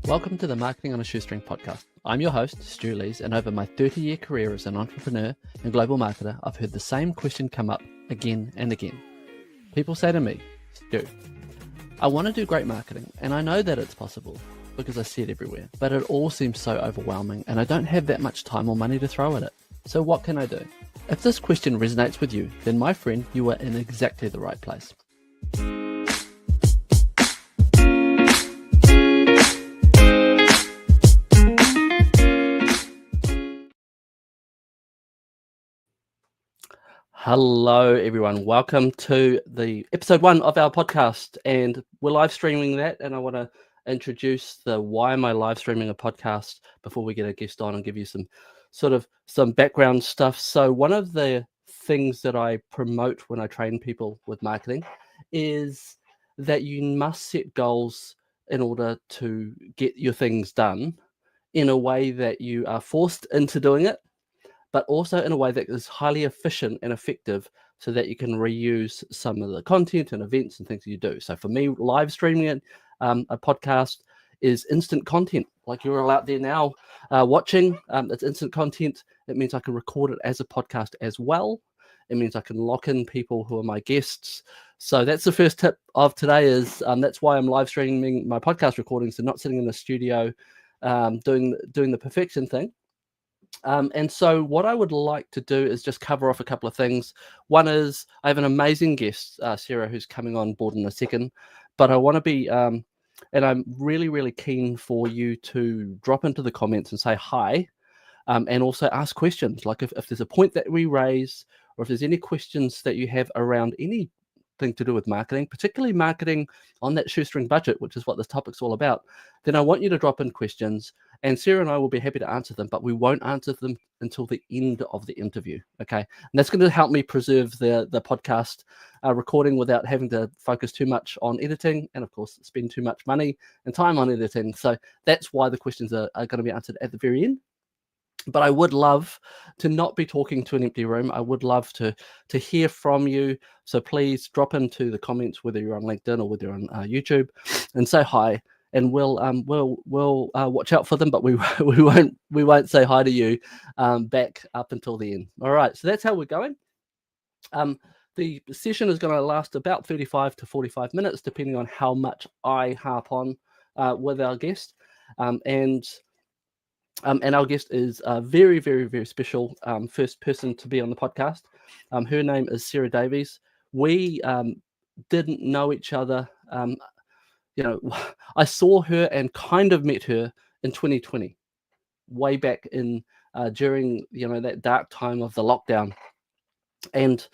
Welcome to the Marketing on a Shoestring Podcast. I'm your host, Stu Lees, and over my 30-year career as an entrepreneur and global marketer, I've heard the same question come up again and again. People say to me, Stu, I want to do great marketing, and I know that it's possible because I see it everywhere, but it all seems so overwhelming, and I don't have that much time or money to throw at it. So what can I do? If this question resonates with you, then my friend, you are in exactly the right place. Hello, everyone. Welcome to the episode 1 of our podcast, and we're live streaming that. And I want to introduce the why am I live streaming a podcast before we get a guest on and give you some background stuff. So one of the things that I promote when I train people with marketing is that you must set goals in order to get your things done in a way that you are forced into doing it, but also in a way that is highly efficient and effective so that you can reuse some of the content and events and things you do. So for me, live streaming a podcast is instant content. Like you're all out there now watching, it's instant content. It means I can record it as a podcast as well. It means I can lock in people who are my guests. So that's the first tip of today is that's why I'm live streaming my podcast recordings and not sitting in the studio doing the perfection thing. And so what I would like to do is just cover off a couple of things. One is I have an amazing guest, Sarah, who's coming on board in a second. But I want to be, and I'm really, really keen for you to drop into the comments and say hi, and also ask questions. Like if there's a point that we raise, or if there's any questions that you have around anything to do with marketing, particularly marketing on that shoestring budget, which is what this topic's all about, then I want you to drop in questions. And Sarah and I will be happy to answer them, but we won't answer them until the end of the interview, okay? And that's going to help me preserve the podcast recording without having to focus too much on editing and, of course, spend too much money and time on editing. So that's why the questions are going to be answered at the very end. But I would love to not be talking to an empty room. I would love to hear from you. So please drop into the comments, whether you're on LinkedIn or whether you're on YouTube, and say hi. And we'll watch out for them, but we won't say hi to you back up until the end. All right, so that's how we're going. The session is going to last about 35 to 45 minutes, depending on how much I harp on with our guest. And our guest is a very, very, very special first person to be on the podcast. Her name is Sarah Davies. We didn't know each other. I saw her and kind of met her in 2020, way back in during that dark time of the lockdown. And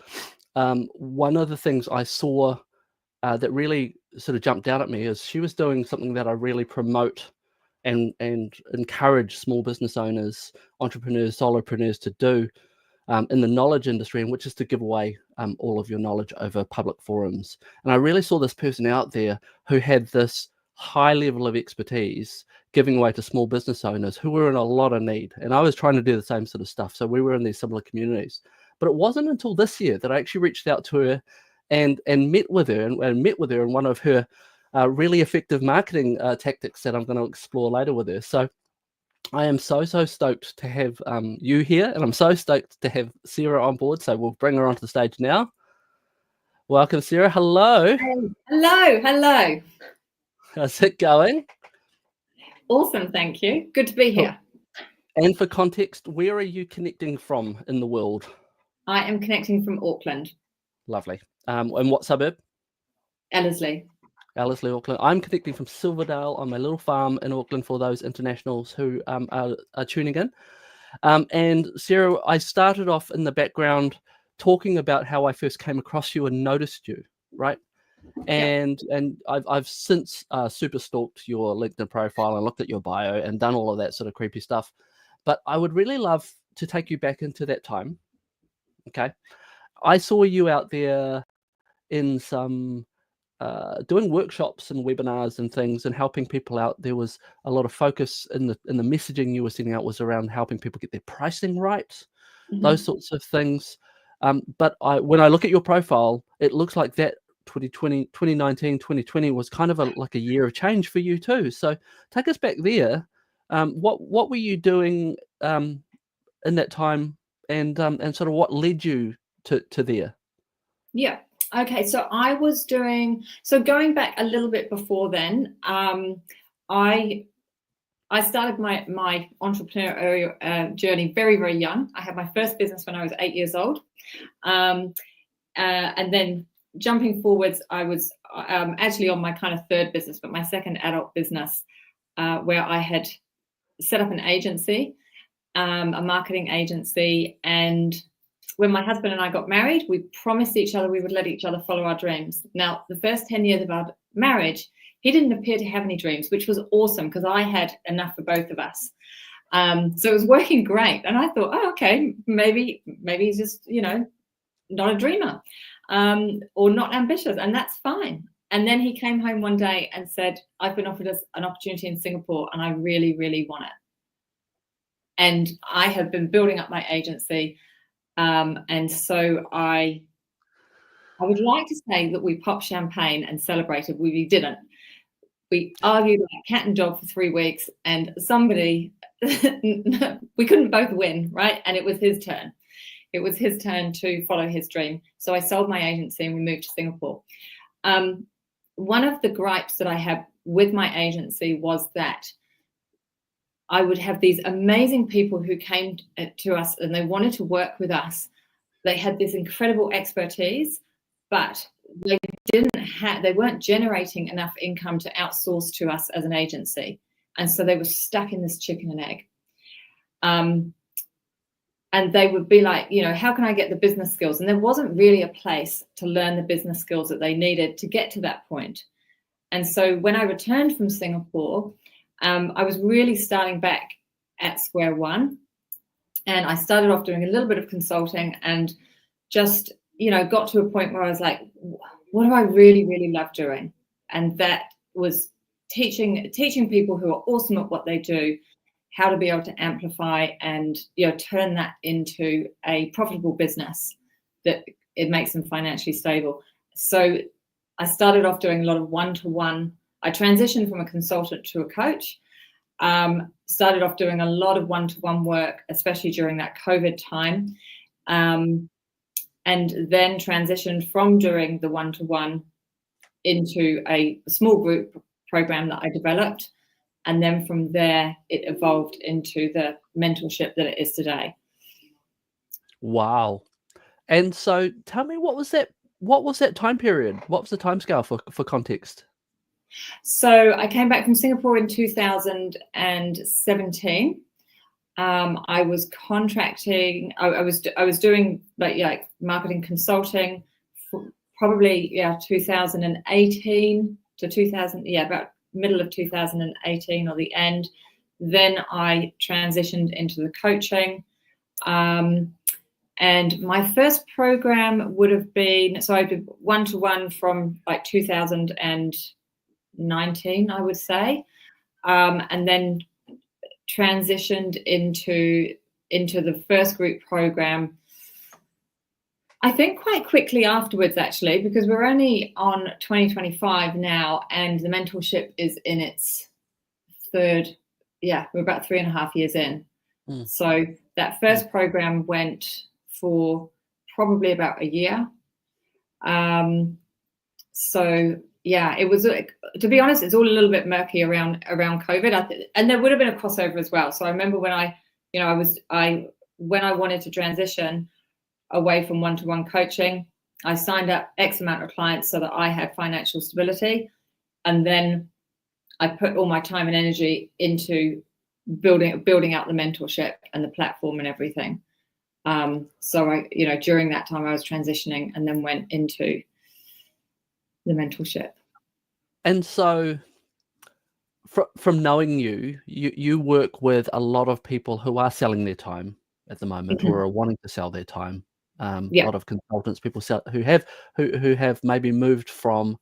one of the things I saw that really sort of jumped out at me is she was doing something that I really promote and encourage small business owners, entrepreneurs, solopreneurs to do in the knowledge industry, and which is to give away all of your knowledge over public forums. And I really saw this person out there who had this high level of expertise giving away to small business owners who were in a lot of need. And I was trying to do the same sort of stuff. So we were in these similar communities. But it wasn't until this year that I actually reached out to her and met with her and met with her in one of her really effective marketing tactics that I'm going to explore later with her. So I am so stoked to have you here, and I'm so stoked to have Sarah on board. So we'll bring her onto the stage now. Welcome, Sarah. Hello. Hello. How's it going? Awesome, thank you. Good to be here. And for context, where are you connecting from in the world? I am connecting from Auckland. Lovely. And what suburb? Ellerslie, Auckland. I'm connecting from Silverdale on my little farm in Auckland for those internationals who are tuning in. And Sarah, I started off in the background talking about how I first came across you and noticed you, right? And I've since super stalked your LinkedIn profile and looked at your bio and done all of that sort of creepy stuff. But I would really love to take you back into that time. Okay. I saw you out there in some doing workshops and webinars and things and helping people out. There was a lot of focus in the messaging you were sending out was around helping people get their pricing right, those sorts of things. But when I look at your profile, it looks like that 2020, 2019, 2020 was kind of like a year of change for you too. So take us back there. What were you doing in that time, and sort of what led you to there? Yeah. Okay. So I was going back a little bit before then. I started my entrepreneurial journey very, very young. I had my first business when I was 8 years old. And then jumping forwards, I was actually on my kind of third business, but my second adult business, where I had set up an agency, a marketing agency. And when my husband and I got married, we promised each other we would let each other follow our dreams. Now, the first 10 years of our marriage, he didn't appear to have any dreams, which was awesome because I had enough for both of us. So it was working great. And I thought, oh, okay, maybe he's just, not a dreamer or not ambitious, and that's fine. And then he came home one day and said, I've been offered an opportunity in Singapore and I really, really want it. And I have been building up my agency. And so I would like to say that we popped champagne and celebrated. We didn't. We argued like cat and dog for 3 weeks, and we couldn't both win, right? And it was his turn. It was his turn to follow his dream. So I sold my agency and we moved to Singapore. One of the gripes that I had with my agency was that I would have these amazing people who came to us and they wanted to work with us. They had this incredible expertise, but they weren't generating enough income to outsource to us as an agency. And so they were stuck in this chicken and egg. And they would be like, how can I get the business skills? And there wasn't really a place to learn the business skills that they needed to get to that point. And so when I returned from Singapore, I was really starting back at square one. And I started off doing a little bit of consulting and just, got to a point where I was like, what do I really, really love doing? And that was teaching people who are awesome at what they do, how to be able to amplify and turn that into a profitable business that it makes them financially stable. So I started off doing a lot of one-to-one. I transitioned from a consultant to a coach. Started off doing a lot of one-to-one work, especially during that COVID time. And then transitioned from doing the one-to-one into a small group program that I developed. And then from there, it evolved into the mentorship that it is today. Wow. And so tell me, what was that time period? What was the timescale for context? So I came back from Singapore in 2017. I was contracting. I was doing like marketing consulting for probably 2018 to 2000. Yeah, about middle of 2018 or the end. Then I transitioned into the coaching. And my first program would have been, so I did one-to-one from like 2019, I would say, and then transitioned into the first group program, I think quite quickly afterwards, actually, because we're only on 2025 now and the mentorship is in its third, we're about 3.5 years in. So that first program went for probably about a year. It was, to be honest, it's all a little bit murky around COVID, and there would have been a crossover as well. So I remember when I wanted to transition away from one-to-one coaching, I signed up X amount of clients so that I had financial stability, and then I put all my time and energy into building out the mentorship and the platform and everything. So I, during that time I was transitioning and then went into the mentorship. And so from knowing you work with a lot of people who are selling their time at the moment, or are wanting to sell their time. A lot of consultants, people who have maybe moved from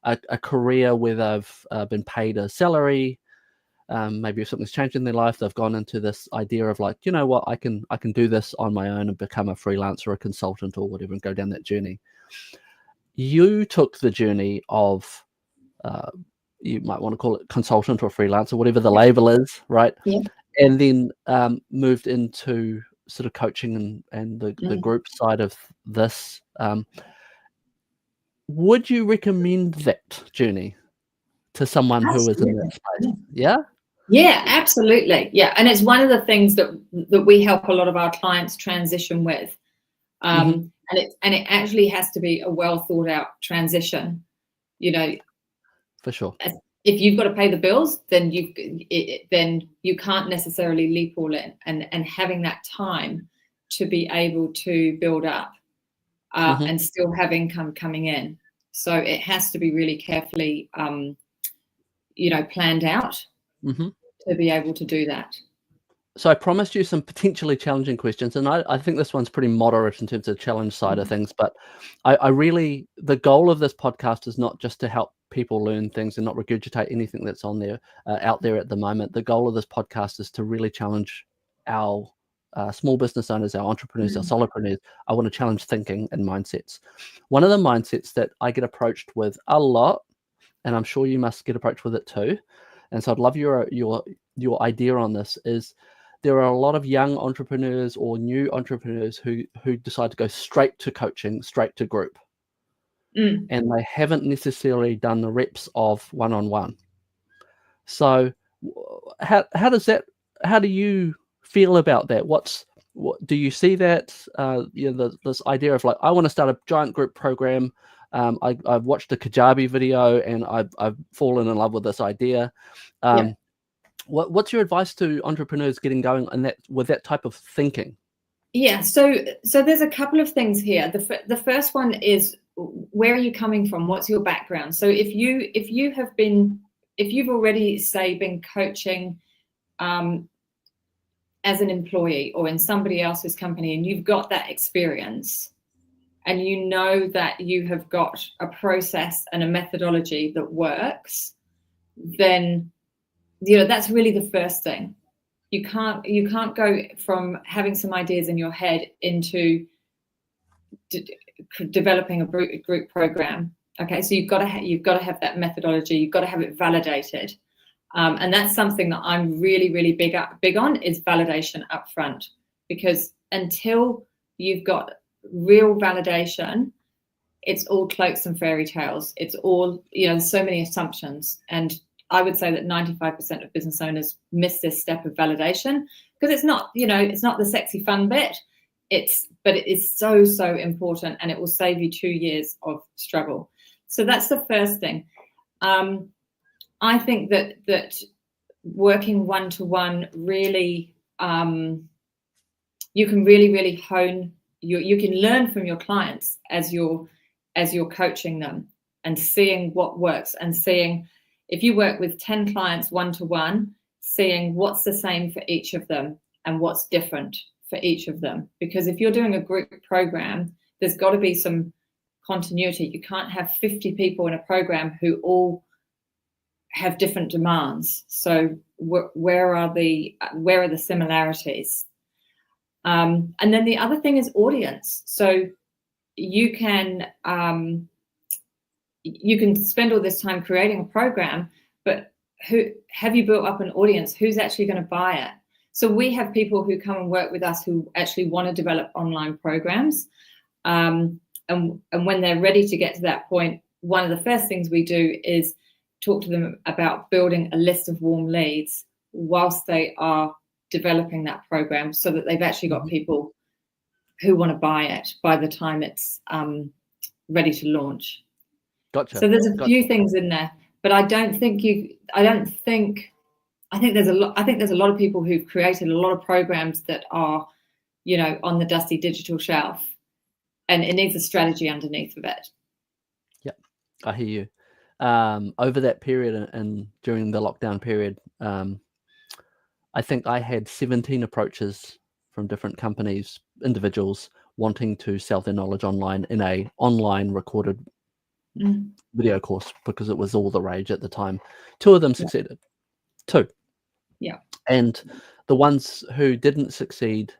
a career where they've been paid a salary. Maybe if something's changed in their life, they've gone into this idea of like, you know what, I can do this on my own and become a freelancer or a consultant or whatever and go down that journey. you took the journey of, you might want to call it consultant or freelancer, whatever the label is, right? Yeah. And then moved into sort of coaching and the group side of this. Would you recommend that journey to someone who is in that space? Yeah? Yeah, absolutely. Yeah. And it's one of the things that we help a lot of our clients transition with. And it actually has to be a well thought out transition, For sure. If you've got to pay the bills, then you can't necessarily leap all in, and having that time to be able to build up and still have income coming in. So it has to be really carefully, planned out to be able to do that. So I promised you some potentially challenging questions, and I think this one's pretty moderate in terms of the challenge side of things, but I really, the goal of this podcast is not just to help people learn things and not regurgitate anything that's on there, out there at the moment. The goal of this podcast is to really challenge our small business owners, our entrepreneurs, our solopreneurs. I want to challenge thinking and mindsets. One of the mindsets that I get approached with a lot, and I'm sure you must get approached with it too, and so I'd love your idea on this, is there are a lot of young entrepreneurs or new entrepreneurs who decide to go straight to coaching, straight to group. And they haven't necessarily done the reps of one-on-one. So how do you feel about that? What do you see that, this idea of like, I want to start a giant group program. I've watched a Kajabi video and I've fallen in love with this idea. What's your advice to entrepreneurs getting going with that type of thinking? Yeah, so there's a couple of things here. The first one is, where are you coming from? What's your background? So if you've already, say, been coaching as an employee or in somebody else's company, and you've got that experience, and you know that you have got a process and a methodology that works, then that's really the first thing. You can't go from having some ideas in your head into developing a group program. Okay, so you've got to have that methodology. You've got to have it validated, and that's something that I'm really, really big on, is validation up front, because until you've got real validation, it's all cloaks and fairy tales. It's all, so many assumptions, and I would say that 95% of business owners miss this step of validation, because it's not the sexy fun bit. But it is so, so important, and it will save you 2 years of struggle. So that's the first thing. I think that working one-to-one really, you can really, really hone. You can learn from your clients as you're coaching them, and seeing what works, and seeing, if you work with 10 clients one-to-one, seeing what's the same for each of them and what's different for each of them. Because if you're doing a group program, there's got to be some continuity. You can't have 50 people in a program who all have different demands. So where are the similarities? And then the other thing is audience. So you can spend all this time creating a program, but who have you built up an audience? Who's actually going to buy it? So we have people who come and work with us who actually want to develop online programs. And when they're ready to get to that point, one of the first things we do is talk to them about building a list of warm leads whilst they are developing that program, so that they've actually got people who want to buy it by the time it's ready to launch. Gotcha. So there's a few things in there, but I think there's a lot of people who've created a lot of programs that are, on the dusty digital shelf, and it needs a strategy underneath of it. Yeah, I hear you. Over that period and during the lockdown period, I think I had 17 approaches from different companies, individuals wanting to sell their knowledge online in a online recorded video course, because it was all the rage at the time. 2 of them succeeded. 2. Yeah. And the ones who didn't succeed,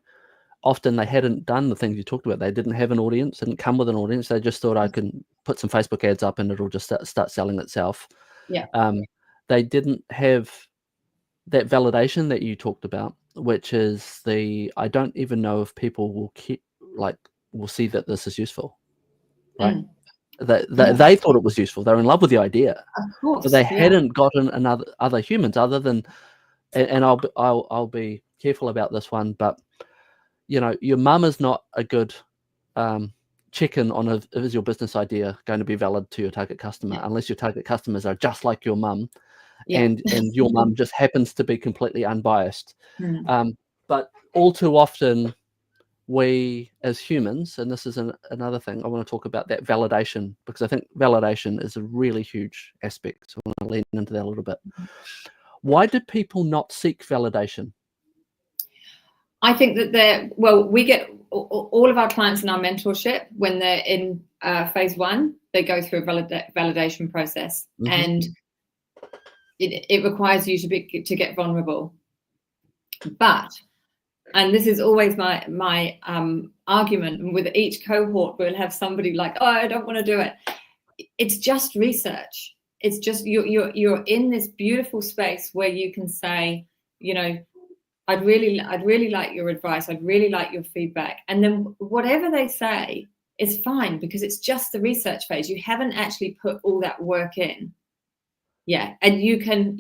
often they hadn't done the things you talked about. They didn't have an audience, didn't come with an audience. They just thought I can put some Facebook ads up and it'll just start selling itself. Yeah. They didn't have that validation that you talked about, which is I don't even know if people will see that this is useful, right? They thought it was useful. They were in love with the idea, of course, but they hadn't gotten other humans other than, and I'll be careful about this one, but your mum is not a good check-in on is your business idea going to be valid to your target customer, unless your target customers are just like your mum. And your mum just happens to be completely unbiased. But all too often, we as humans, and this is another thing, I want to talk about that validation, because I think validation is a really huge aspect. So I want to lean into that a little bit. Why do people not seek validation? I think that we get all of our clients in our mentorship, when they're in phase 1, they go through a validation process. And it requires you to get vulnerable. But, and this is always my argument, with each cohort, we'll have somebody like, oh, I don't want to do it. It's just research. It's just you're in this beautiful space where you can say, I'd really like your advice. I'd really like your feedback. And then whatever they say is fine, because it's just the research phase. You haven't actually put all that work in. Yeah, and you can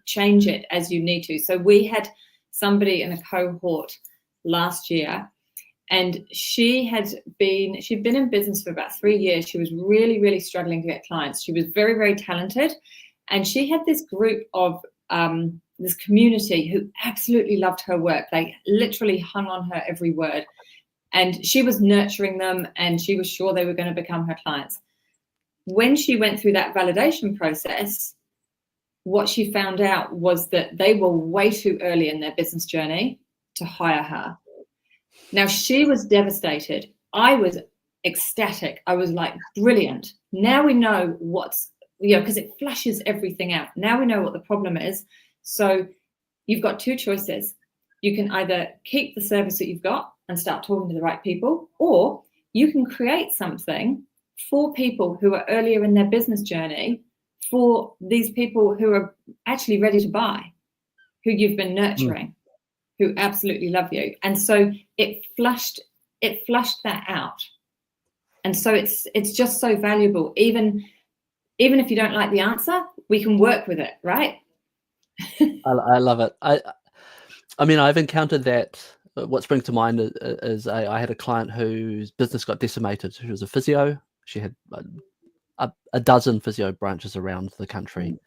change it as you need to. So we had somebody in a cohort last year, and she'd been in business for about 3 years. She was really, really struggling to get clients. She was very, very talented, and she had this group of this community who absolutely loved her work. They literally hung on her every word, and she was nurturing them, and she was sure they were going to become her clients. When she went through that validation process, what she found out was that they were way too early in their business journey to hire her. Now, she was devastated. I was ecstatic. I was like, brilliant. Now we know because it flushes everything out. Now we know what the problem is. So you've got 2 choices. You can either keep the service that you've got and start talking to the right people, or you can create something for people who are earlier in their business journey, for these people who are actually ready to buy, who you've been nurturing, who absolutely love you. And so it flushed that out. And so it's just so valuable. Even if you don't like the answer, we can work with it, right? I love it. I mean, I've encountered that. What springs to mind is I had a client whose business got decimated. She was a physio. She had a dozen physio branches around the country,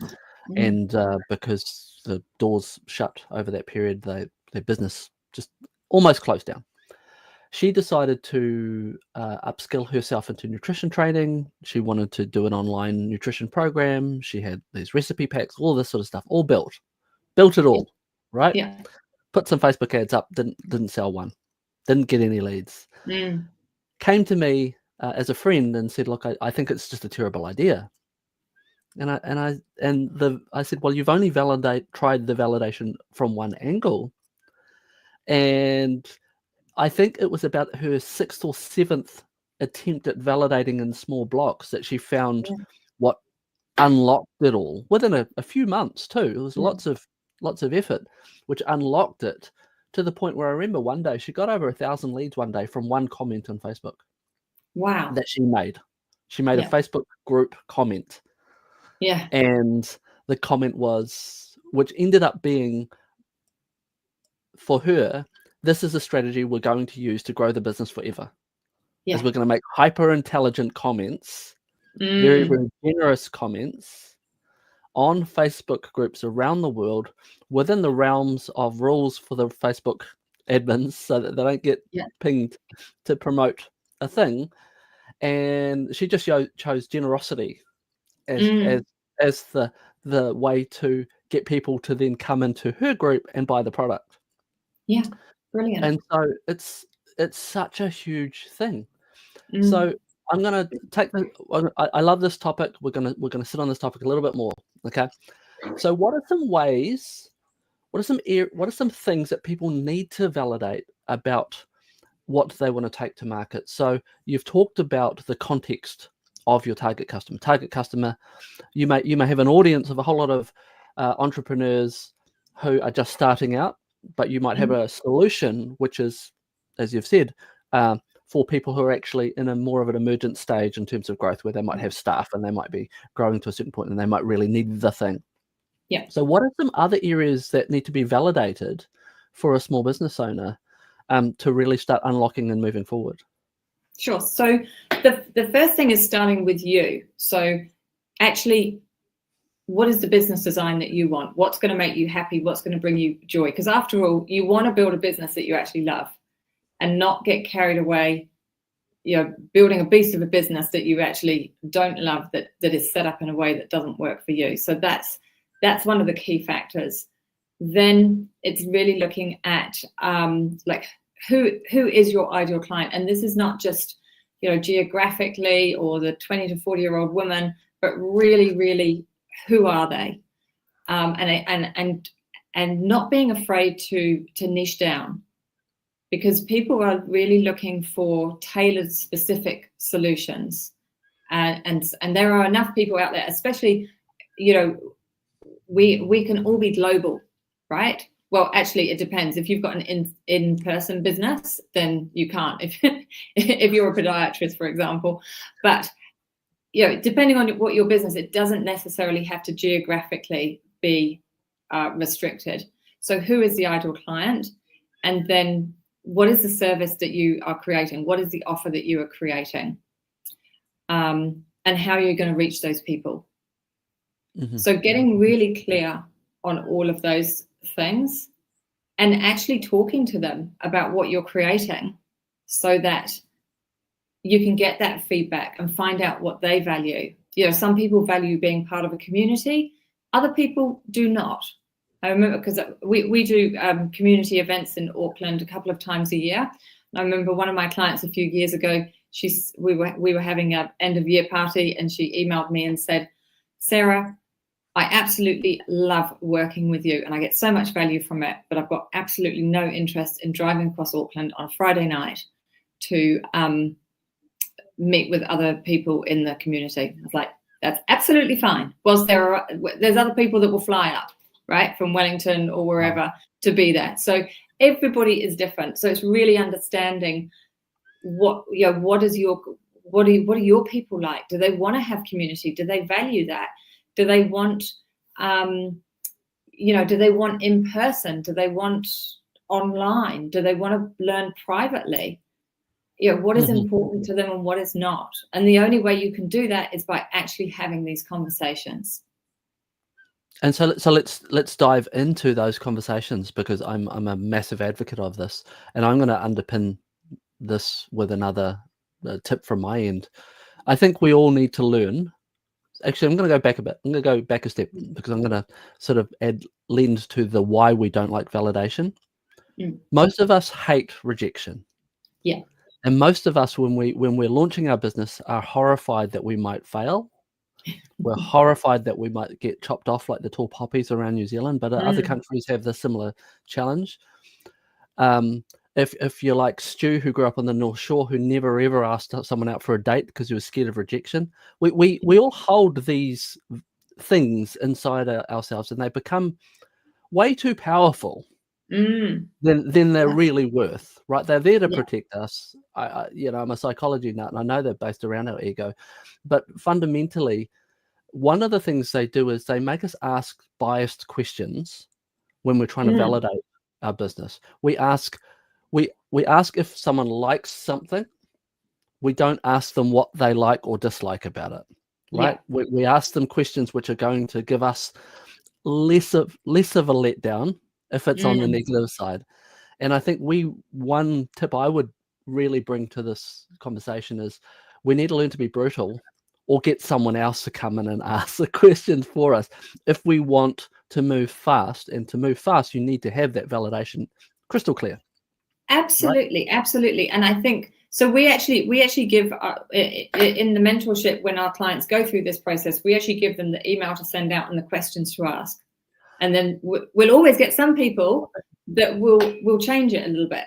and because the doors shut over that period, their business just almost closed down. She decided to upskill herself into nutrition training. She wanted to do an online nutrition program. She had these recipe packs, all this sort of stuff, all built it all, right? Yeah. Put some Facebook ads up, didn't sell one, didn't get any leads. Came to me as a friend and said, look, I think it's just a terrible idea. And I said, well, you've only tried the validation from one angle. And I think it was about her 6th or 7th attempt at validating in small blocks that she found what unlocked it all within a few months too. It was lots of effort, which unlocked it to the point where I remember one day she got over 1,000 leads one day from one comment on Facebook. Wow. That she made. She made a Facebook group comment. Yeah. And the comment was, which ended up being, for her, this is a strategy we're going to use to grow the business forever. As we're going to make hyper intelligent comments, very, very generous comments on Facebook groups around the world within the realms of rules for the Facebook admins, so that they don't get pinged to promote a thing. And she just chose generosity as the way to get people to then come into her group and buy the product. Yeah, brilliant. And so it's such a huge thing. So I'm gonna take I love this topic. We're gonna sit on this topic a little bit more. Okay. So what are some ways what are some things that people need to validate about what they want to take to market? So you've talked about the context of your target customer. Target customer, you may have an audience of a whole lot of entrepreneurs who are just starting out, but you might have a solution which is, as you've said, for people who are actually in a more of an emergent stage in terms of growth, where they might have staff and they might be growing to a certain point and they might really need the thing. Yeah. So what are some other areas that need to be validated for a small business owner to really start unlocking and moving forward? Sure. So the first thing is starting with you. So actually, what is the business design that you want? What's going to make you happy? What's going to bring you joy? Because after all, you want to build a business that you actually love and not get carried away, building a beast of a business that you actually don't love, that is set up in a way that doesn't work for you. So that's one of the key factors. Then it's really looking at who is your ideal client, and this is not just geographically or the 20 to 40-year-old woman, but really who are they, and not being afraid to niche down, because people are really looking for tailored, specific solutions, and there are enough people out there, especially we can all be global, right? Well, actually, it depends. If you've got an in-person business, then you can't. If you're a podiatrist, for example, but depending on what your business, it doesn't necessarily have to geographically be restricted. So, who is the ideal client, and then what is the service that you are creating? What is the offer that you are creating, and how are you going to reach those people? Mm-hmm. So, getting really clear on all of those things and actually talking to them about what you're creating, so that you can get that feedback and find out what they value. Some people value being part of a community, other people do not. I remember, because we do community events in Auckland a couple of times a year. And I remember one of my clients a few years ago, we were having an end of year party, and she emailed me and said, "Sarah, I absolutely love working with you and I get so much value from it, but I've got absolutely no interest in driving across Auckland on a Friday night to meet with other people in the community." I was like, that's absolutely fine. Whilst there's other people that will fly up, right, from Wellington or wherever to be there. So everybody is different. So it's really understanding what are your people like? Do they want to have community? Do they value that? Do they want, do they want in person? Do they want online? Do they want to learn privately? What is important to them and what is not? And the only way you can do that is by actually having these conversations. And so let's dive into those conversations, because I'm a massive advocate of this, and I'm going to underpin this with another tip from my end. I think we all need to learn. Actually, I'm going to go back a bit. I'm going to go back a step, because I'm going to sort of add lens to the why we don't like validation. Most of us hate rejection. Yeah. And most of us, when we're launching our business, are horrified that we might fail. We're horrified that we might get chopped off like the tall poppies around New Zealand, but other countries have the similar challenge. If you're like Stu, who grew up on the North Shore, who never ever asked someone out for a date because he was scared of rejection, we all hold these things inside ourselves, and they become way too powerful than they're really worth. Right? They're there to protect us. I'm a psychology nut, and I know they're based around our ego, but fundamentally, one of the things they do is they make us ask biased questions when we're trying to validate our business. We ask if someone likes something. We don't ask them what they like or dislike about it, right? Yeah. We ask them questions which are going to give us less of a letdown if it's on the negative side. And I think one tip I would really bring to this conversation is we need to learn to be brutal, or get someone else to come in and ask the questions for us if we want to move fast. And to move fast, you need to have that validation crystal clear. Absolutely, right? Absolutely. And I think so. We actually give in the mentorship, when our clients go through this process, we actually give them the email to send out and the questions to ask. And then we'll always get some people that will change it a little bit,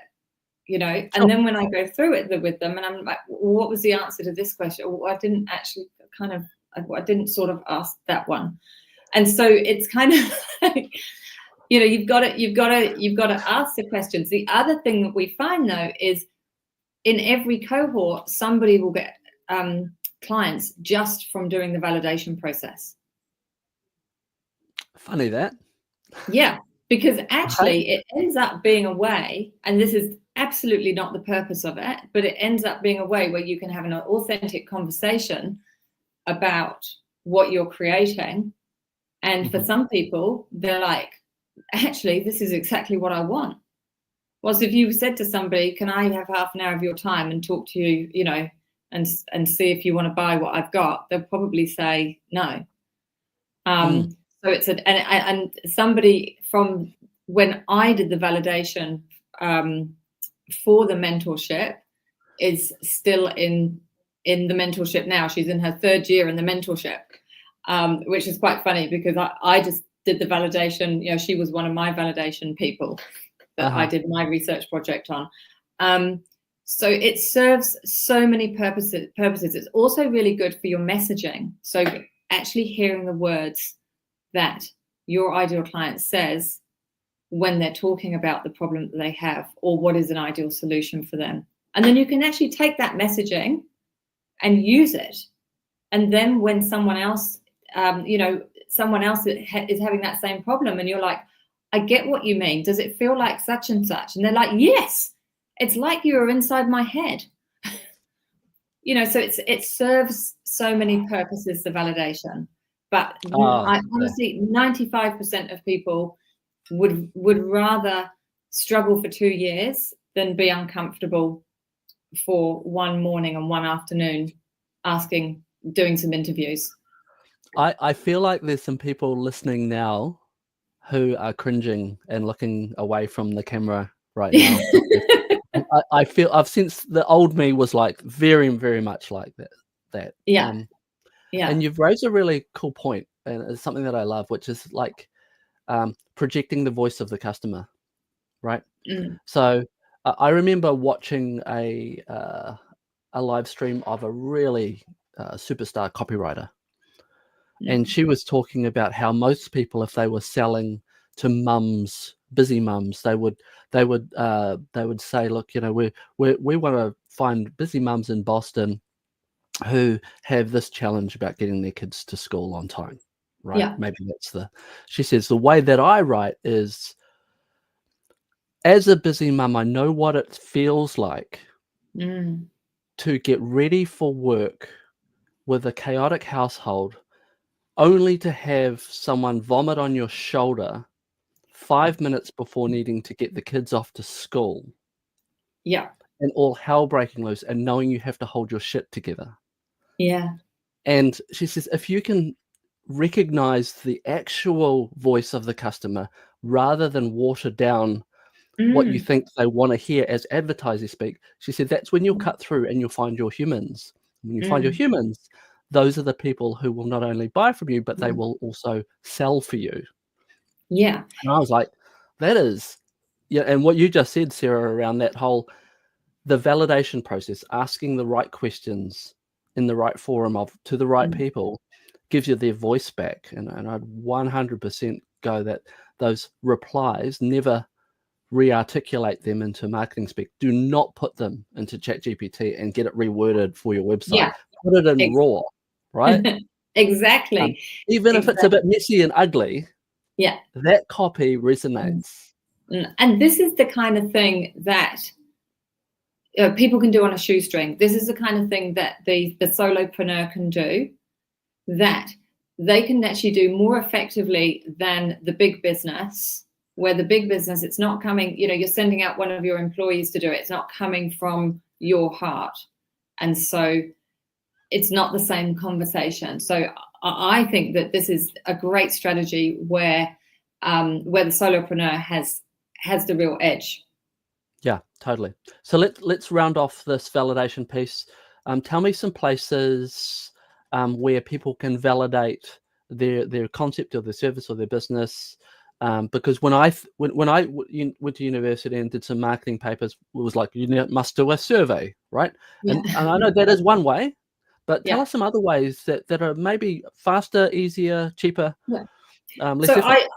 you know. And then when I go through it with them, and I'm like, well, what was the answer to this question? Or I didn't actually I didn't sort of ask that one. And so it's kind of like, you know, you've got to ask the questions. The other thing that we find though is in every cohort, somebody will get clients just from doing the validation process. Funny that. Yeah, because actually it ends up being a way, and this is absolutely not the purpose of it, but it ends up being a way where you can have an authentic conversation about what you're creating. And for some people, they're like, actually, this is exactly what I want. Whereas if you said to somebody, can I have half an hour of your time and talk to you, you know, and see if you want to buy what I've got, they'll probably say no. So it's and somebody from when I did the validation for the mentorship is still in the mentorship now. She's in her 3rd year in the mentorship, which is quite funny because I just did the validation. You know, she was one of my validation people that I did my research project on. So it serves so many purposes. It's also really good for your messaging. So actually hearing the words that your ideal client says when they're talking about the problem that they have or what is an ideal solution for them. And then you can actually take that messaging and use it. And then when someone else, someone else is having that same problem and you're like, I get what you mean. Does it feel like such and such? And they're like, yes, it's like you were inside my head. You know, so it serves so many purposes, the validation. But I honestly, 95% of people would rather struggle for 2 years than be uncomfortable for one morning and one afternoon doing some interviews. I feel like there's some people listening now who are cringing and looking away from the camera right now. I feel I've sensed the old me was like very, very much like that. Yeah. And you've raised a really cool point, and it's something that I love, which is like projecting the voice of the customer, right? So I remember watching a live stream of a really superstar copywriter, and she was talking about how most people, if they were selling to mums, busy mums, they would say, look, you know, we want to find busy mums in Boston who have this challenge about getting their kids to school on time, right? Yeah. Maybe she says, the way that I write is, as a busy mum, I know what it feels like to get ready for work with a chaotic household, only to have someone vomit on your shoulder 5 minutes before needing to get the kids off to school. Yeah. And all hell breaking loose and knowing you have to hold your shit together. Yeah. And she says, if you can recognize the actual voice of the customer rather than water down what you think they want to hear as advertisers speak, she said, that's when you'll cut through and you'll find your humans. When you find your humans, those are the people who will not only buy from you, but they will also sell for you. Yeah. And I was like, that is, yeah. And what you just said, Sarah, around that whole, the validation process, asking the right questions in the right forum to the right people, gives you their voice back. And I'd 100% go that those replies, never re-articulate them into marketing speak. Do not put them into ChatGPT and get it reworded for your website. Yeah. Put it in raw, right? Exactly. Even if it's a bit messy and ugly, yeah, that copy resonates. And this is the kind of thing that people can do on a shoestring. This is the kind of thing that the solopreneur can do, that they can actually do more effectively than the big business, where the big business, it's not coming, you know, you're sending out one of your employees to do it. It's not coming from your heart. And so it's not the same conversation. So I think that this is a great strategy where the solopreneur has the real edge. Yeah, totally. So let's round off this validation piece. Tell me some places where people can validate their concept or their service or their business. Because when I went to university and did some marketing papers, it was like, you must do a survey, right? Yeah. And I know that is one way, but tell Yeah. us some other ways that are maybe faster, easier, cheaper, Yeah. less So effort.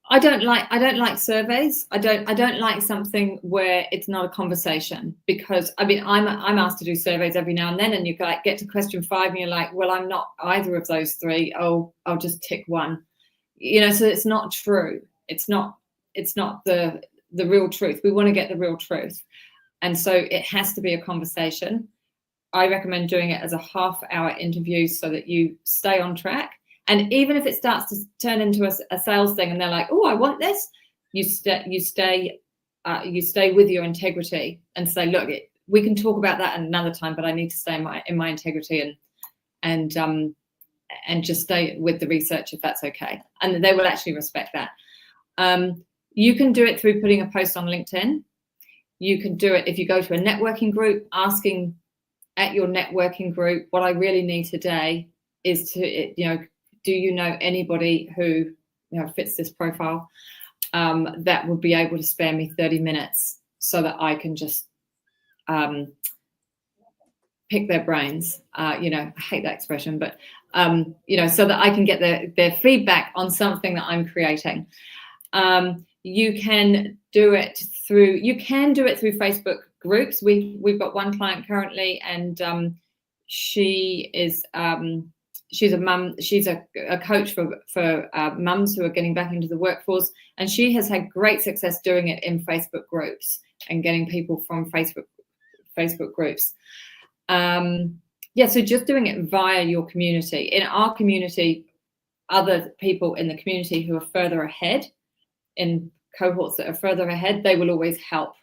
I don't like surveys. I don't like something where it's not a conversation, because I mean I'm asked to do surveys every now and then, and you like get to question 5 and you're like, well, I'm not either of those 3. Oh, I'll just tick one. So it's not true. It's not the real truth. We want to get the real truth. And so it has to be a conversation. I recommend doing it as a half-hour interview so that you stay on track. And even if it starts to turn into a sales thing and they're like, oh, I want this, you stay with your integrity and say, look, we can talk about that another time, but I need to stay in my integrity and just stay with the research, if that's okay. And they will actually respect that. You can do it through putting a post on LinkedIn. You can do it if you go to a networking group, asking at your networking group, what I really need today is to, do you know anybody who fits this profile that would be able to spare me 30 minutes so that I can just pick their brains. I hate that expression, but so that I can get their feedback on something that I'm creating. You can do it through Facebook groups. We've got one client currently, and she is she's a mum. She's a coach for mums who are getting back into the workforce, and she has had great success doing it in Facebook groups and getting people from Facebook groups. So just doing it via your community. In our community, other people in the community who are further ahead, in cohorts that are further ahead, they will always help,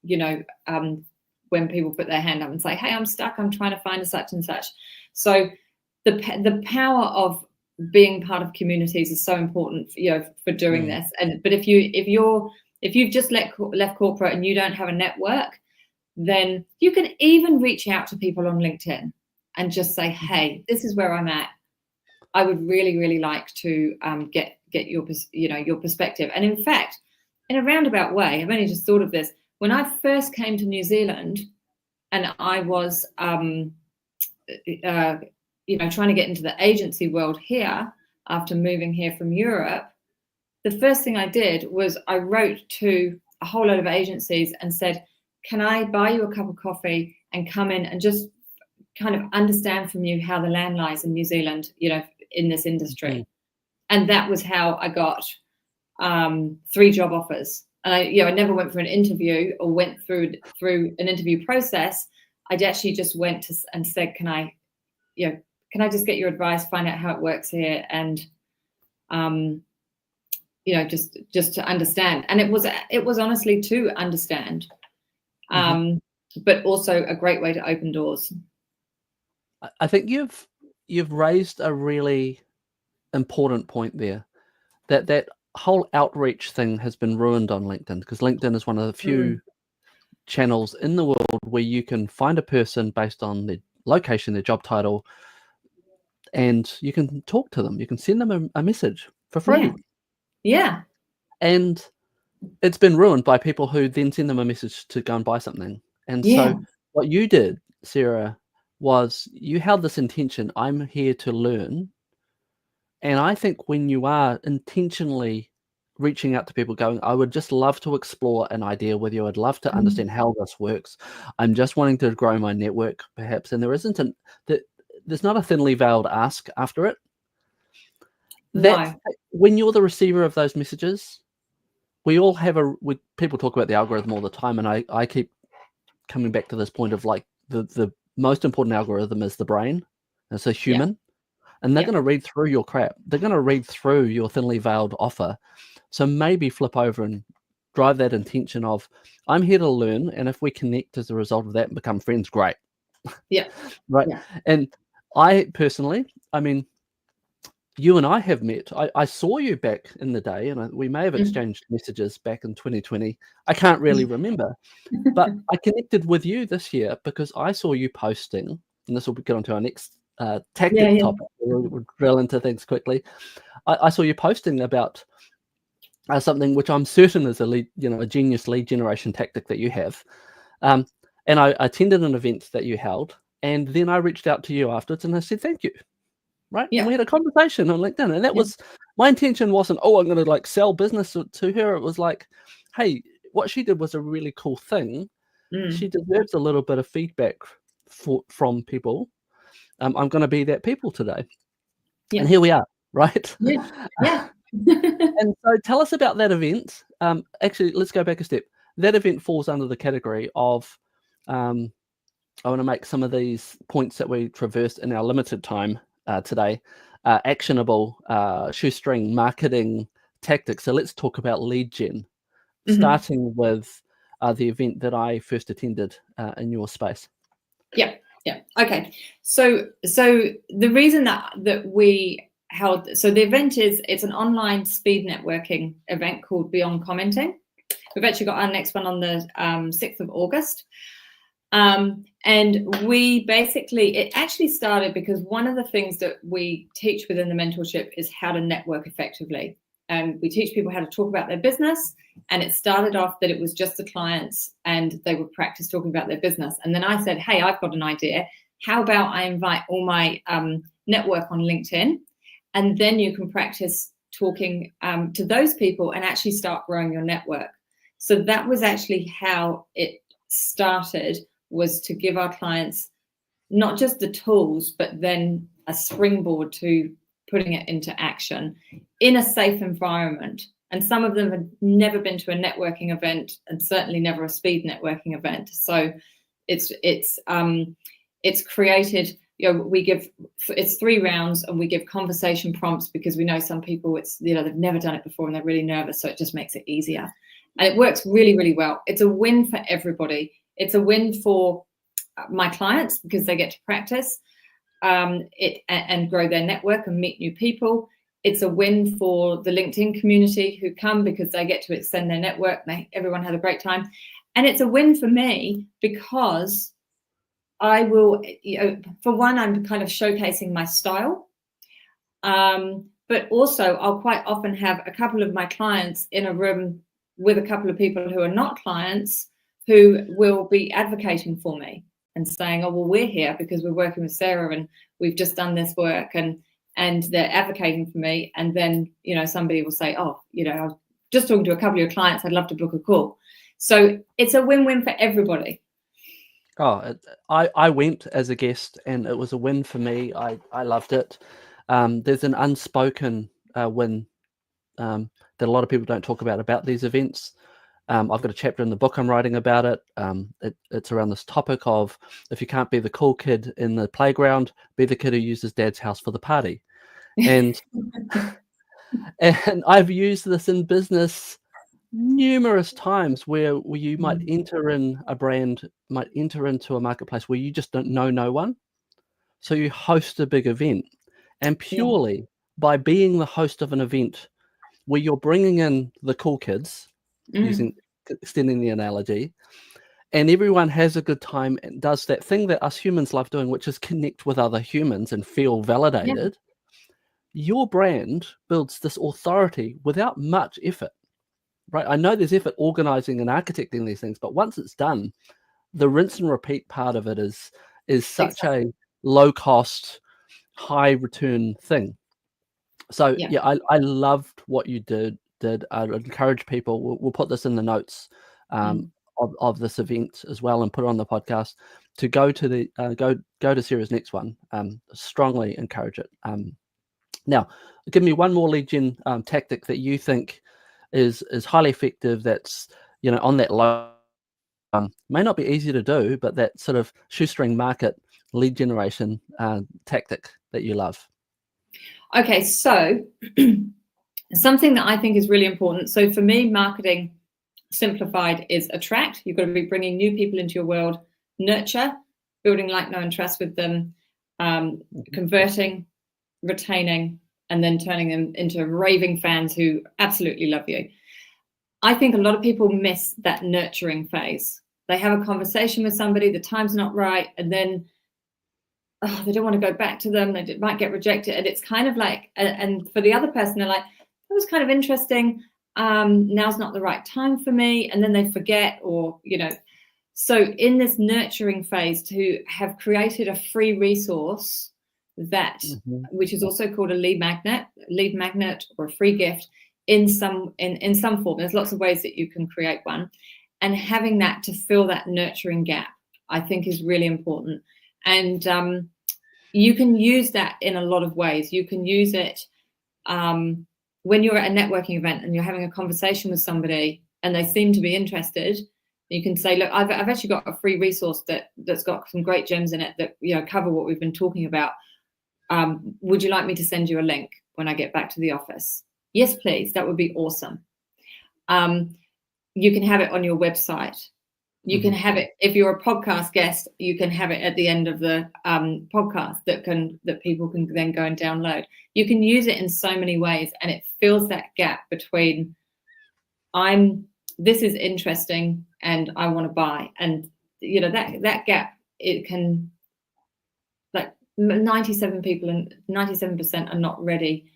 when people put their hand up and say, hey, I'm stuck, I'm trying to find a such and such. So the power of being part of communities is so important, for doing this. But if you've just left corporate and you don't have a network, then you can even reach out to people on LinkedIn and just say, hey, this is where I'm at. I would really, really like to get your perspective. And in fact, in a roundabout way, I've only just thought of this. When I first came to New Zealand and I was, trying to get into the agency world here after moving here from Europe, the first thing I did was I wrote to a whole load of agencies and said, can I buy you a cup of coffee and come in and just kind of understand from you how the land lies in New Zealand, in this industry? Mm-hmm. And that was how I got 3 job offers. And I never went for an interview or went through an interview process. I actually just went and said, can I just get your advice, find out how it works here, and just to understand. And it was honestly to understand. But also a great way to open doors. I think you've raised a really important point there, that whole outreach thing has been ruined on LinkedIn, because LinkedIn is one of the few channels in the world where you can find a person based on their location, their job title, and you can talk to them. You can send them a message for free. Yeah. And it's been ruined by people who then send them a message to go and buy something. And so what you did, Sarah, was you held this intention, I'm here to learn. And I think when you are intentionally reaching out to people going, I would just love to explore an idea with you. I'd love to understand how this works. I'm just wanting to grow my network, perhaps. And there's not a thinly veiled ask after it. When you're the receiver of those messages, we all have people talk about the algorithm all the time. And I keep coming back to this point of like the most important algorithm is the brain. It's a human. Yeah. And they're going to read through your crap. They're going to read through your thinly veiled offer. So maybe flip over and drive that intention of, I'm here to learn. And if we connect as a result of that and become friends, great. Yeah. Right. Yeah. And I personally, you and I have met. I saw you back in the day, and we may have exchanged messages back in 2020. I can't really remember. But I connected with you this year because I saw you posting, and this will get onto our next tactic topic. We'll drill into things quickly. I saw you posting about something which I'm certain is a lead, a genius lead generation tactic that you have. And I attended an event that you held, and then I reached out to you afterwards and I said thank you. Right. And Yeah. we had a conversation on LinkedIn, and that Yeah. was my intention. Wasn't, oh, I'm going to like sell business to her. It was like, hey, what she did was a really cool thing. She deserves a little bit of feedback from people. I'm going to be that people today. Yeah. And here we are, right? Yeah. Yeah. And so tell us about that event. Actually, let's go back a step. That event falls under the category of, I want to make some of these points that we traversed in our limited time today, actionable shoestring marketing tactics. So let's talk about lead gen, starting with the event that I first attended in your space. Yeah. Yeah. Okay. So the reason that we held, so the event it's an online speed networking event called Beyond Commenting. We've actually got our next one on the 6th of August. And we basically, it actually started because one of the things that we teach within the mentorship is how to network effectively. And we teach people how to talk about their business. And it started off that it was just the clients and they would practice talking about their business. And then I said, hey, I've got an idea. How about I invite all my network on LinkedIn, and then you can practice talking to those people and actually start growing your network. So that was actually how it started, was to give our clients not just the tools, but then a springboard to putting it into action in a safe environment. And some of them had never been to a networking event, and certainly never a speed networking event. So it's created, it's 3 rounds, and we give conversation prompts because we know some people, they've never done it before and they're really nervous. So it just makes it easier. And it works really, really well. It's a win for everybody. It's a win for my clients because they get to practice it and grow their network and meet new people. It's a win for the LinkedIn community who come because they get to extend their network. Everyone had a great time. And it's a win for me because I will, for one, I'm kind of showcasing my style. But also I'll quite often have a couple of my clients in a room with a couple of people who are not clients who will be advocating for me and saying, oh, well, we're here because we're working with Sarah and we've just done this work, and they're advocating for me. And then, somebody will say, oh, I was just talking to a couple of your clients, I'd love to book a call. So it's a win-win for everybody. Oh, I went as a guest and it was a win for me. I loved it. There's an unspoken win that a lot of people don't talk about these events. I've got a chapter in the book I'm writing about it. It's around this topic of, if you can't be the cool kid in the playground, be the kid who uses dad's house for the party. And and I've used this in business numerous times where you might enter in a brand, might enter into a marketplace where you just don't know no one. So you host a big event, and purely by being the host of an event where you're bringing in the cool kids, extending the analogy, and everyone has a good time and does that thing that us humans love doing, which is connect with other humans and feel validated. Your brand builds this authority without much effort, right? I know there's effort organizing and architecting these things, but once it's done, the rinse and repeat part of it is such a low cost, high return thing. So I loved what you did. I'd encourage people. We'll put this in the notes of this event as well, and put it on the podcast, to go to the go to Sarah's next one. Strongly encourage it. Now, give me one more lead gen tactic that you think is highly effective. That's on that low. May not be easy to do, but that sort of shoestring market lead generation tactic that you love. Okay, so something that I think is really important. So for me, marketing simplified is attract. You've got to be bringing new people into your world, nurture, building like, know, and trust with them, converting, retaining, and then turning them into raving fans who absolutely love you. I think a lot of people miss that nurturing phase. They have a conversation with somebody, the time's not right, and then they don't want to go back to them. They might get rejected. And it's kind of like, and for the other person, they're like, that was kind of interesting. now's not the right time for me, and then they forget, or so in this nurturing phase, to have created a free resource that which is also called a lead magnet or a free gift in some form. There's lots of ways that you can create one, and having that to fill that nurturing gap, I think, is really important. And you can use that in a lot of ways. You can use it when you're at a networking event and you're having a conversation with somebody and they seem to be interested. You can say, look, I've actually got a free resource that's got some great gems in it that cover what we've been talking about. Would you like me to send you a link when I get back to the office? Yes, please. That would be awesome. You can have it on your website. You can have it, if you're a podcast guest, you can have it at the end of the podcast that people can then go and download. You can use it in so many ways, and it fills that gap between this is interesting and I want to buy. And that gap, it can, like 97% are not ready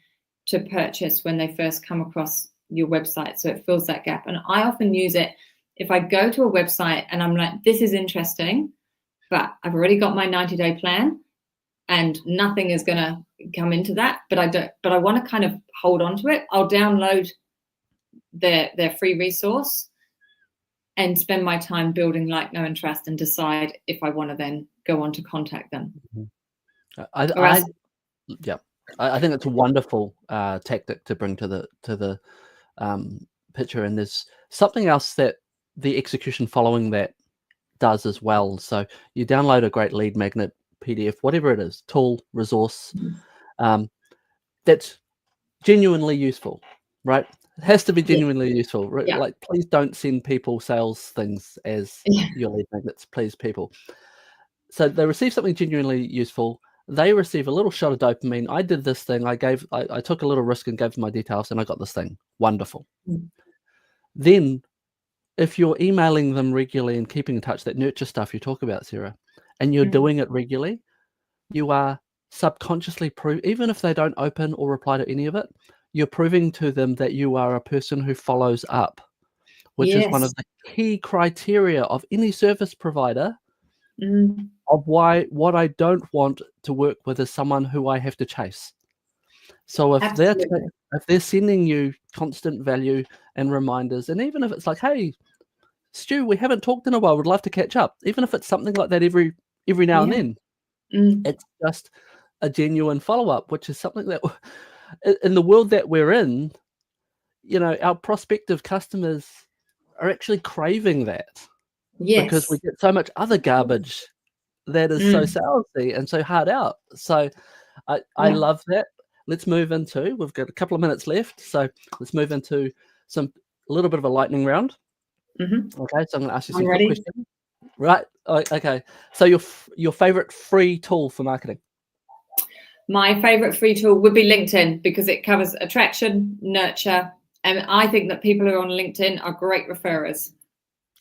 to purchase when they first come across your website. So it fills that gap. And I often use it if I go to a website and I'm like, this is interesting, but I've already got my 90-day plan and nothing is going to come into that, but I want to kind of hold on to it. I'll download their free resource and spend my time building like, know, and trust, and decide if I want to then go on to contact them. I think it's a wonderful tactic to bring to the picture. And there's something else that the execution following that does as well. So you download a great lead magnet PDF, whatever it is, tool, resource, that's genuinely useful, right? It has to be genuinely useful. Right? Yeah. Like, please don't send people sales things as your lead magnets, please, people. So they receive something genuinely useful. They receive a little shot of dopamine. I did this thing. I took a little risk and gave them my details, and I got this thing. Wonderful. Then, if you're emailing them regularly and keeping in touch, that nurture stuff you talk about, Sarah, and you're doing it regularly, you are subconsciously even if they don't open or reply to any of it, you're proving to them that you are a person who follows up, which is one of the key criteria of any service provider of what I don't want to work with is someone who I have to chase. So if they're sending you constant value and reminders, and even if it's like, hey, Stu, we haven't talked in a while, would love to catch up, even if it's something like that every now and then, it's just a genuine follow-up, which is something that in the world that we're in, our prospective customers are actually craving that. Because we get so much other garbage that is so salesy and so hard out. So I love that. Let's move into, we've got a couple of minutes left, so let's move into a little bit of a lightning round. Okay, so I'm going to ask you some quick questions. Right. Okay. So your favorite free tool for marketing? My favorite free tool would be LinkedIn, because it covers attraction, nurture, and I think that people who are on LinkedIn are great referrers.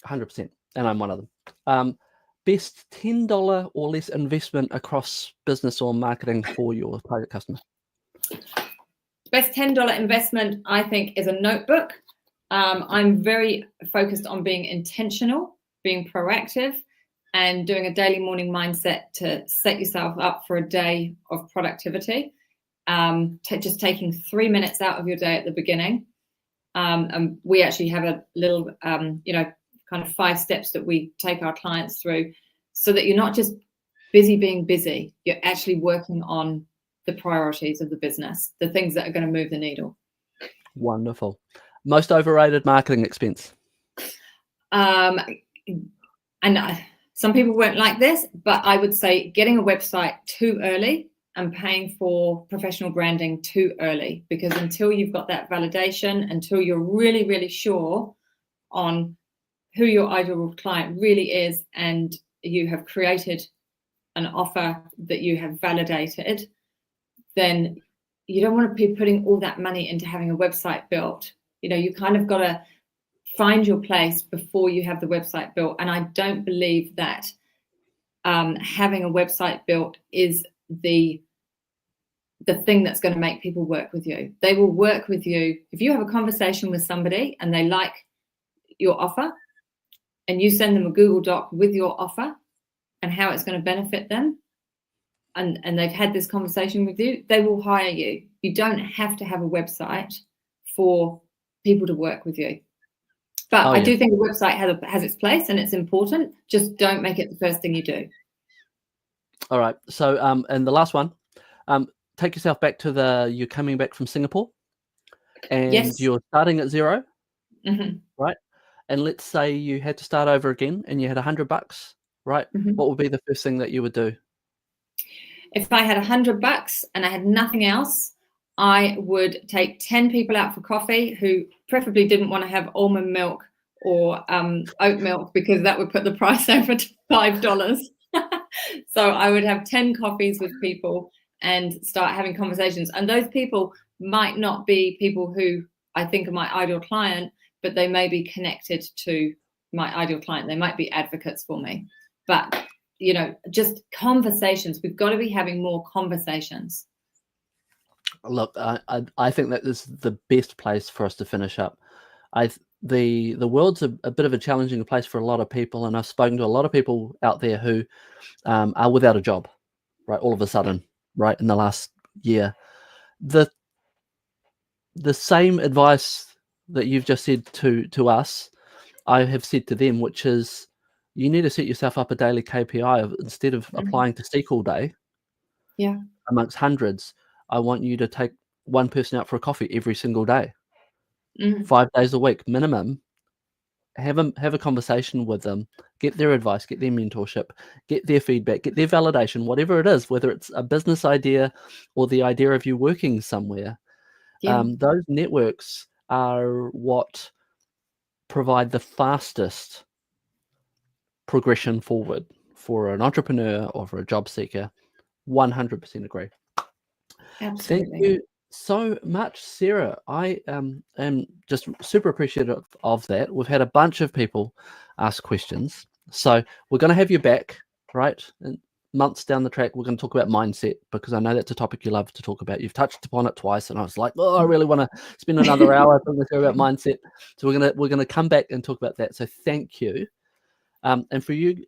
100%, and I'm one of them. Best $10 or less investment across business or marketing for your target customer? Best $10 investment, I think, is a notebook. I'm very focused on being intentional, being proactive, and doing a daily morning mindset to set yourself up for a day of productivity. Just taking 3 minutes out of your day at the beginning. And we actually have a little, kind of 5 steps that we take our clients through, so that you're not just being busy, you're actually working on the priorities of the business, the things that are going to move the needle. Wonderful. Most overrated marketing expense? Some people won't like this, but I would say getting a website too early and paying for professional branding too early, because until you've got that validation, until you're really, really sure on who your ideal client really is, and you have created an offer that you have validated, then you don't want to be putting all that money into having a website built. You kind of got to find your place before you have the website built. And I don't believe that having a website built is the the thing that's going to make people work with you. They will work with you. If you have a conversation with somebody and they like your offer and you send them a Google Doc with your offer and how it's going to benefit them, and they've had this conversation with you, they will hire you. You don't have to have a website for people to work with you. But I do think a website has its place and it's important. Just don't make it the first thing you do. All right. So, and the last one, take yourself back to you're coming back from Singapore and you're starting at zero, right? And let's say you had to start over again and you had $100, right? What would be the first thing that you would do? If I had $100 and I had nothing else, I would take 10 people out for coffee who preferably didn't want to have almond milk or oat milk because that would put the price over to $5. So I would have 10 coffees with people and start having conversations. And those people might not be people who I think are my ideal client, but they may be connected to my ideal client. They might be advocates for me. But, just conversations. We've got to be having more conversations. Look, I think that is the best place for us to finish up. The world's a bit of a challenging place for a lot of people, and I've spoken to a lot of people out there who are without a job, right? All of a sudden, right, in the last year. The same advice that you've just said to us, I have said to them, which is you need to set yourself up a daily KPI instead of applying to Seek all day. Yeah. Amongst hundreds, I want you to take one person out for a coffee every single day, 5 days a week minimum. Have a conversation with them, get their advice, get their mentorship, get their feedback, get their validation, whatever it is, whether it's a business idea or the idea of you working somewhere. Those networks are what provide the fastest progression forward for an entrepreneur or for a job seeker. 100% agree. Absolutely. Thank you so much, Sarah. I am just super appreciative of that. We've had a bunch of people ask questions, so we're going to have you back, right? And months down the track, we're going to talk about mindset, because I know that's a topic you love to talk about. You've touched upon it twice, and I was like, oh, I really want to spend another hour talking about mindset. So we're gonna come back and talk about that. So thank you. And for you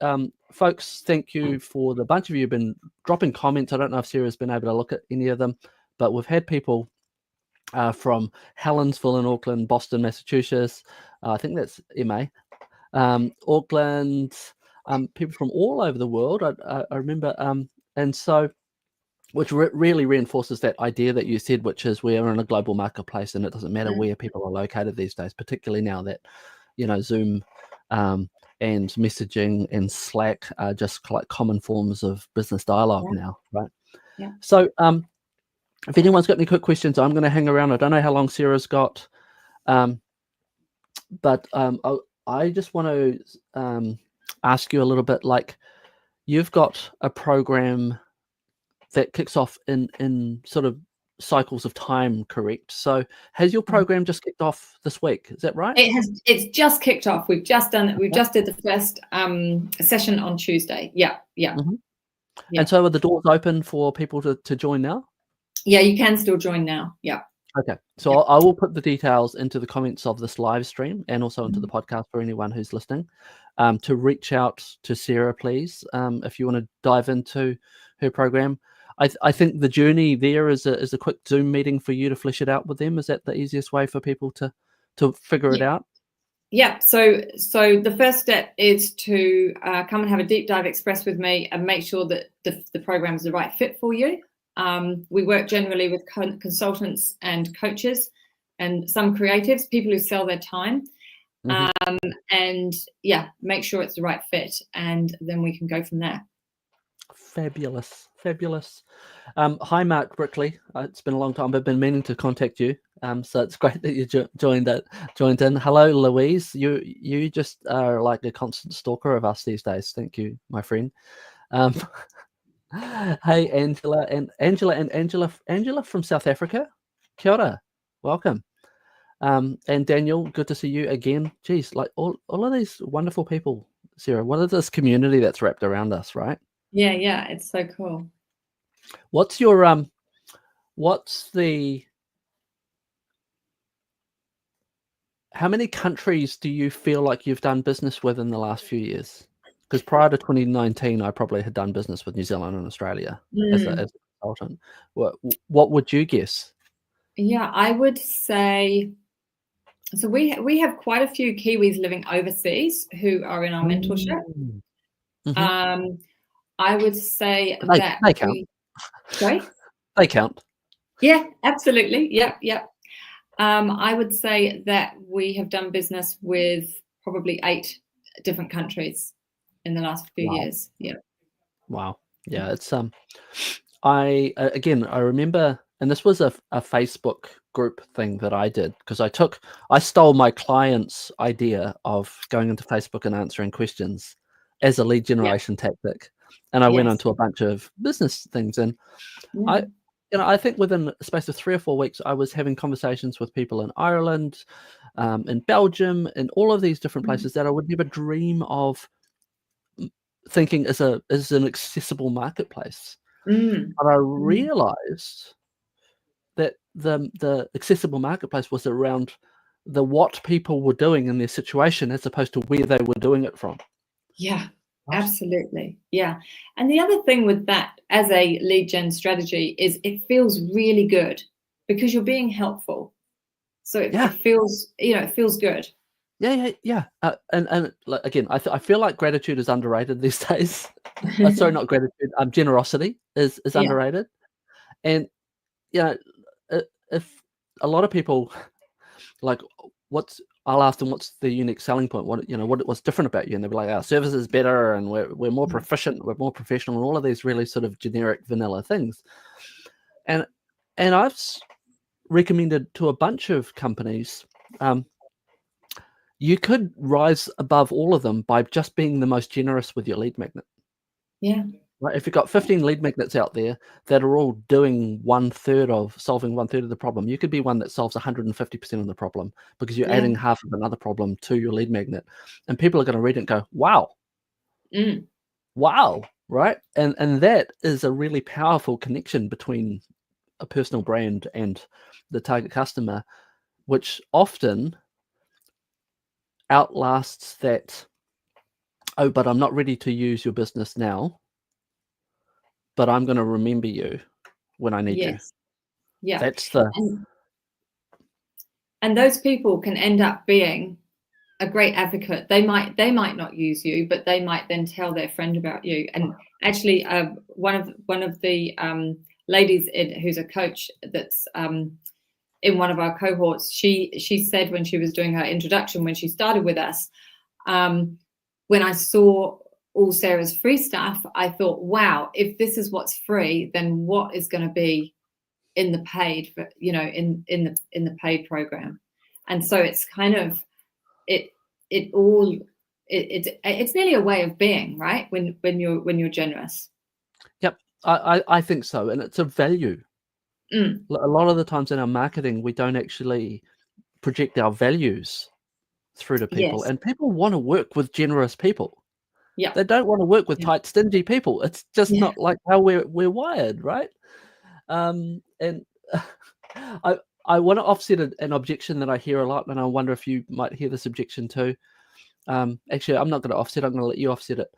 folks, thank you for the bunch of you who've been dropping comments. I don't know if Sarah's been able to look at any of them, but we've had people from Helensville in Auckland, Boston, Massachusetts. I think that's MA. Auckland, people from all over the world. I remember, and so, which really reinforces that idea that you said, which is we're in a global marketplace, and it doesn't matter where people are located these days, particularly now that Zoom and messaging and Slack are just like common forms of business dialogue now, right? Yeah. So if anyone's got any quick questions, I'm going to hang around. I don't know how long Sarah's got, but I just want to ask you a little bit, like, you've got a program that kicks off in sort of cycles of time, correct? So has your program just kicked off this week? Is that right? It's just kicked off. We've just done it. We've just did the first session on Tuesday. Yeah. And so are the doors open for people to join now? Yeah, you can still join now. Yeah. Okay. So I will put the details into the comments of this live stream and also into the podcast for anyone who's listening, to reach out to Sarah, please, if you want to dive into her program. I think the journey there is a quick Zoom meeting for you to flesh it out with them. Is that the easiest way for people to figure it out? Yeah. So the first step is to come and have a deep dive express with me and make sure that the program is the right fit for you. We work generally with consultants and coaches and some creatives, people who sell their time. And make sure it's the right fit, and then we can go from there. Fabulous. Hi, Mark Brickley. It's been a long time. I've been meaning to contact you. So it's great that you joined in. Hello, Louise. You just are like a constant stalker of us these days. Thank you, my friend. Hey, Angela from South Africa. Kia ora. Welcome. And Daniel, good to see you again. Geez, like all of these wonderful people, Sarah. What is this community that's wrapped around us, right? Yeah, it's so cool. What's your how many countries do you feel like you've done business with in the last few years? Because prior to 2019, I probably had done business with New Zealand and Australia as a consultant. What would you guess? Yeah, I would say, so we have quite a few Kiwis living overseas who are in our mentorship. Mm-hmm. I would say they count. Sorry? They count. Yeah, absolutely. Yep. I would say that we have done business with probably 8 different countries in the last few years. Yeah. Wow. Yeah, it's I remember, and this was a Facebook group thing that I did, because I stole my client's idea of going into Facebook and answering questions as a lead generation tactic, and I went onto a bunch of business things, and I think within a space of 3 or 4 weeks, I was having conversations with people in Ireland, in Belgium, in all of these different places that I would never dream of thinking is an accessible marketplace. But I realized that the accessible marketplace was around what people were doing in their situation as opposed to where they were doing it from. Yeah, absolutely. Yeah. And the other thing with that as a lead gen strategy is it feels really good because you're being helpful. So it feels, it feels good. Yeah. And again, I feel like gratitude is underrated these days. Sorry, not gratitude. Generosity is underrated. And if a lot of people like, I'll ask them what's the unique selling point. What's different about you, and they'll be like, our service is better, and we're more proficient, we're more professional, and all of these really sort of generic vanilla things. And I've recommended to a bunch of companies. You could rise above all of them by just being the most generous with your lead magnet. Yeah. Right? If you've got 15 lead magnets out there that are all doing solving 1/3 of the problem, you could be one that solves 150% of the problem because you're adding half of another problem to your lead magnet. And people are going to read it and go, wow. Wow. Right? And that is a really powerful connection between a personal brand and the target customer, which often outlasts that, oh, but I'm not ready to use your business now, but I'm going to remember you when I need you. Yeah. That's and those people can end up being a great advocate. They might not use you, but they might then tell their friend about you. And actually, one of the ladies who's a coach that's in one of our cohorts, she said when she was doing her introduction, when she started with us, when I saw all Sarah's free stuff, I thought, wow, if this is what's free, then what is going to be in the paid, in the paid program? And so it's kind of it's nearly a way of being, right? When you're generous. Yep, I think so, and it's a value. A lot of the times in our marketing, we don't actually project our values through to people, and people want to work with generous people. Yeah, they don't want to work with tight, stingy people. It's just not like how we're wired, right? And I want to offset an objection that I hear a lot, and I wonder if you might hear this objection too. Actually, I'm not going to offset. I'm going to let you offset it.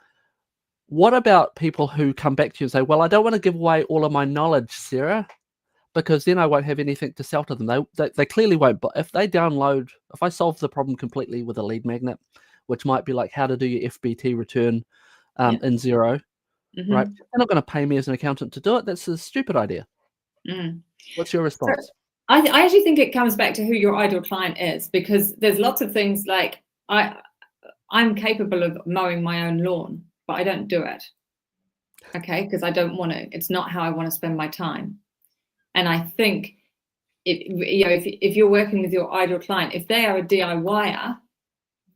What about people who come back to you and say, well, I don't want to give away all of my knowledge, Sarah, because then I won't have anything to sell to them. They clearly won't. But if I solve the problem completely with a lead magnet, which might be like how to do your FBT return in Xero, right? They're not going to pay me as an accountant to do it. That's a stupid idea. What's your response? So I actually think it comes back to who your ideal client is, because there's lots of things like I'm capable of mowing my own lawn, but I don't do it. Okay, because I don't want to. It's not how I want to spend my time. And I think if you're working with your ideal client, if they are a DIYer,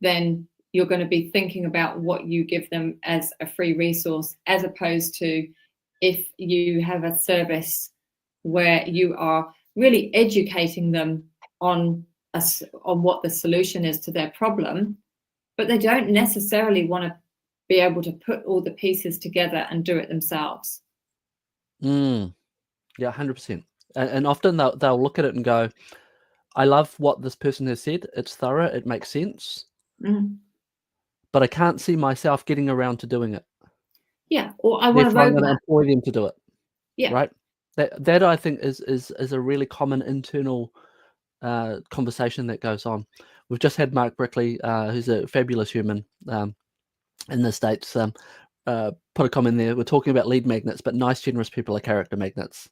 then you're going to be thinking about what you give them as a free resource, as opposed to if you have a service where you are really educating them on what the solution is to their problem, but they don't necessarily want to be able to put all the pieces together and do it themselves. Yeah, 100%. And often they'll look at it and go, I love what this person has said. It's thorough. It makes sense. But I can't see myself getting around to doing it. Yeah. Or I want to I'm going to employ them to do it. Yeah. Right. That I think is a really common internal conversation that goes on. We've just had Mark Brickley, who's a fabulous human in the States, put a comment there. We're talking about lead magnets, but nice, generous people are character magnets.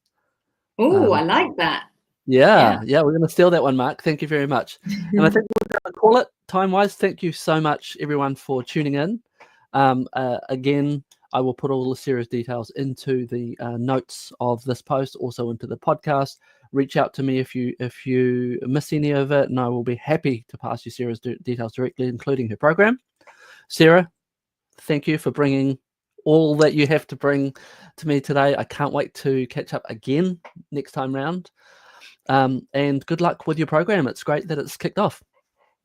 Oh, I like that. Yeah, we're going to steal that one, Mark. Thank you very much. And I think we're going to call it time-wise. Thank you so much, everyone, for tuning in. Again, I will put all the series details into the notes of this post, also into the podcast. Reach out to me if you miss any of it, and I will be happy to pass you Sarah's details directly, including her program. Sarah, thank you for bringing all that you have to bring to me today. I can't wait to catch up again next time round. And good luck with your program. It's great that it's kicked off.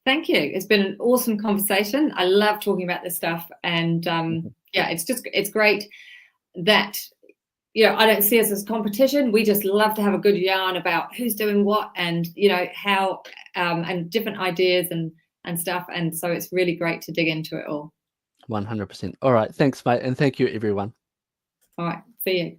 Thank you. It's been an awesome conversation. I love talking about this stuff. And it's great that, I don't see us as competition. We just love to have a good yarn about who's doing what and, how, and different ideas and stuff. And so it's really great to dig into it all. 100%. All right. Thanks, mate. And thank you, everyone. All right. See you.